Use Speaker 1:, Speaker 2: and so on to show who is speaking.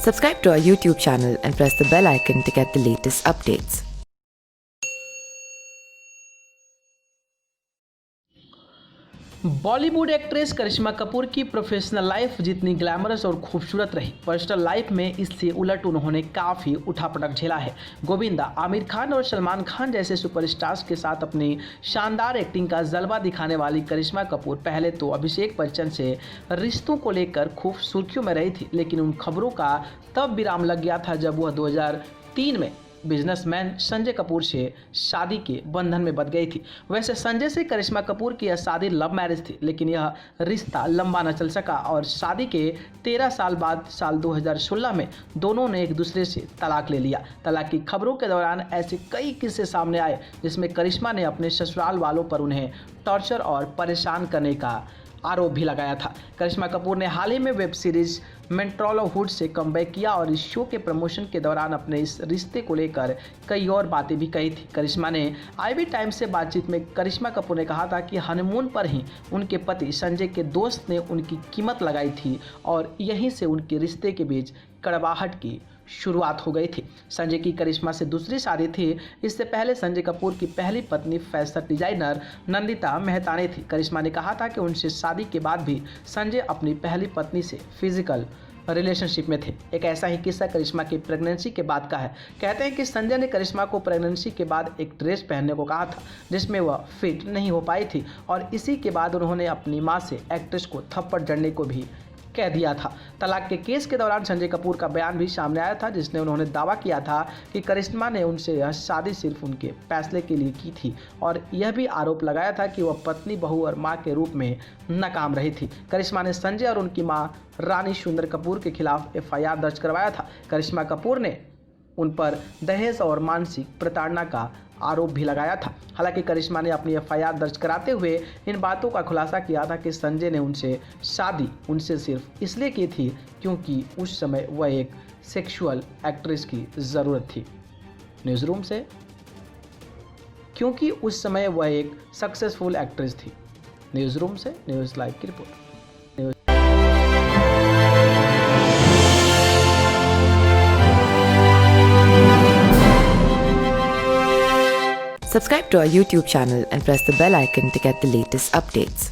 Speaker 1: Subscribe to our YouTube channel and press the bell icon to get the latest updates.
Speaker 2: Bollywood actress Karisma Kapoor की professional life जितनी glamorous और खूबसूरत रही, personal life में इससे उलट उन्होंने काफ़ी उठापटक झेला है। गोविंदा, आमिर खान और सलमान खान जैसे सुपरस्टार्स के साथ अपनी शानदार एक्टिंग का जलवा दिखाने वाली करिश्मा कपूर पहले तो अभिषेक बच्चन से रिश्तों को लेकर खूब सुर्खियों में रही थी, लेकिन उन खबरों का तब विराम लग गया था जब वह 2003 में बिजनेसमैन संजय कपूर से शादी के बंधन में बंध गई थी। वैसे संजय से करिश्मा कपूर की यह शादी लव मैरिज थी, लेकिन यह रिश्ता लंबा न चल सका और शादी के 13 साल बाद साल 2016 में दोनों ने एक दूसरे से तलाक ले लिया। तलाक की खबरों के दौरान ऐसे कई किस्से सामने आए जिसमें करिश्मा ने अपने ससुराल वालों पर उन्हें टॉर्चर और परेशान करने का आरोप भी लगाया था। करिश्मा कपूर ने हाल ही में वेब सीरीज मेट्रोलहुड से कमबैक किया और इस शो के प्रमोशन के दौरान अपने इस रिश्ते को लेकर कई और बातें भी कही थी। करिश्मा ने आईबी टाइम्स से बातचीत में करिश्मा कपूर ने कहा था कि हनीमून पर ही उनके पति संजय के दोस्त ने उनकी कीमत लगाई थी और यहीं से उनके रिश्ते के बीच कड़वाहट की शुरुआत हो गई थी। संजय की करिश्मा से दूसरी शादी थी। इससे पहले संजय कपूर की पहली पत्नी फैशन डिजाइनर नंदिता मेहतानी थी। करिश्मा ने कहा था कि उनसे शादी के बाद भी संजय अपनी पहली पत्नी से फिजिकल रिलेशनशिप में थे। एक ऐसा ही किस्सा करिश्मा की प्रेगनेंसी के बाद का है। कहते हैं कि संजय ने करिश्मा को प्रेगनेंसी के बाद एक ड्रेस पहनने को कहा था जिसमें वह फिट नहीं हो पाई थी और इसी के बाद उन्होंने अपनी मां से एक्ट्रेस को थप्पड़ जड़ने को भी कह दिया था। तलाक के केस के दौरान संजय कपूर का बयान भी सामने आया था जिसने उन्होंने दावा किया था कि करिश्मा ने उनसे यह शादी सिर्फ उनके फैसले के लिए की थी और यह भी आरोप लगाया था कि वह पत्नी, बहू और मां के रूप में नाकाम रही थी। करिश्मा ने संजय और उनकी मां रानी सुंदर कपूर के खिलाफ एफआईआर दर्ज करवाया था। करिश्मा कपूर ने उन पर दहेज और मानसिक प्रताड़ना का आरोप भी लगाया था। हालांकि करिश्मा ने अपनी एफआईआर दर्ज कराते हुए इन बातों का खुलासा किया था कि संजय ने उनसे शादी उनसे सिर्फ इसलिए की थी क्योंकि उस समय वह एक सेक्सुअल एक्ट्रेस की ज़रूरत थी। न्यूज़ रूम से क्योंकि उस समय वह एक सक्सेसफुल एक्ट्रेस थी। न्यूज़ रूम से न्यूज़ लाइव की report.
Speaker 1: Subscribe to our YouTube channel and press the bell icon to get the latest updates.